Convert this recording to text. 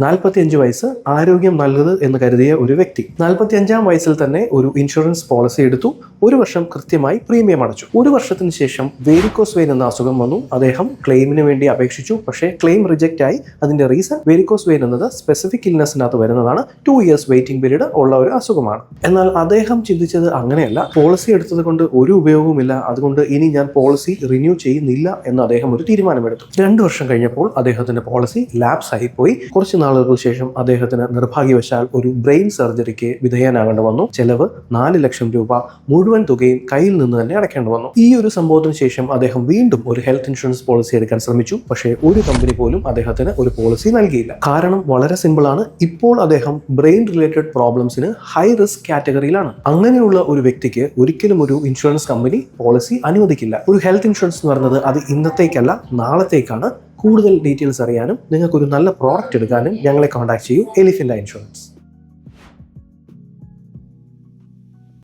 45 വയസ്സ് ആരോഗ്യം നല്ലത് എന്ന് കരുതിയ ഒരു വ്യക്തി 45-ാം വയസ്സിൽ തന്നെ ഒരു ഇൻഷുറൻസ് പോളിസി എടുത്തു. 1 വർഷം കൃത്യമായി പ്രീമിയം അടച്ചു. 1 വർഷത്തിന് ശേഷം വേരിക്കോസ് വെയിൻ എന്ന അസുഖം വന്നു. അദ്ദേഹം ക്ലെയിമിന് വേണ്ടി അപേക്ഷിച്ചു. പക്ഷേ ക്ലെയിം റിജക്റ്റ് ആയി. അതിന്റെ റീസൺ വേരിക്കോസ് വെയിൻ എന്നത് സ്പെസിഫിക് ഇൽനെസ്സിനകത്ത് വരുന്നതാണ്. 2 ഇയേഴ്സ് വെയിറ്റിംഗ് പീരീഡ് ഉള്ള ഒരു അസുഖമാണ്. എന്നാൽ അദ്ദേഹം ചിന്തിച്ചത് അങ്ങനെയല്ല. പോളിസി എടുത്തത് കൊണ്ട് ഒരു ഉപയോഗവുമില്ല, അതുകൊണ്ട് ഇനി ഞാൻ പോളിസി റിന്യൂ ചെയ്യുന്നില്ല എന്ന് അദ്ദേഹം ഒരു തീരുമാനമെടുത്തു. 2 വർഷം കഴിഞ്ഞപ്പോൾ അദ്ദേഹത്തിന്റെ പോളിസി ലാപ്സ് ആയിപ്പോയി. കുറച്ച് നാളുകൾക്ക് ശേഷം അദ്ദേഹത്തിന് നിർഭാഗ്യവശാൽ ഒരു ബ്രെയിൻ സർജറിക്ക് വിധേയനാകേണ്ടി വന്നു. ചെലവ് 4 ലക്ഷം രൂപ, മുഴുവൻ തുകയും കയ്യിൽ നിന്ന് തന്നെ അടയ്ക്കേണ്ടി വന്നു. ഈ ഒരു സംഭവത്തിന് ശേഷം അദ്ദേഹം വീണ്ടും ഒരു ഹെൽത്ത് ഇൻഷുറൻസ് പോളിസി എടുക്കാൻ ശ്രമിച്ചു. പക്ഷേ ഒരു കമ്പനി പോലും അദ്ദേഹത്തിന് ഒരു പോളിസി നൽകിയില്ല. കാരണം വളരെ സിമ്പിൾ ആണ്. ഇപ്പോൾ അദ്ദേഹം ബ്രെയിൻ റിലേറ്റഡ് പ്രോബ്ലംസിന് ഹൈ റിസ്ക് കാറ്റഗറിയിലാണ്. അങ്ങനെയുള്ള ഒരു വ്യക്തിക്ക് ഒരിക്കലും ഒരു ഇൻഷുറൻസ് കമ്പനി പോളിസി അനുവദിക്കില്ല. ഒരു ഹെൽത്ത് ഇൻഷുറൻസ് എന്ന് പറയുന്നത് അത് ഇന്നത്തേക്കല്ല, നാളത്തേക്കാണ്. കൂടുതൽ ഡീറ്റെയിൽസ് അറിയാനും നിങ്ങൾക്കൊരു നല്ല പ്രോഡക്റ്റ് എടുക്കാനും ഞങ്ങളെ കോൺടാക്ട് ചെയ്യൂ. Elephant insurance.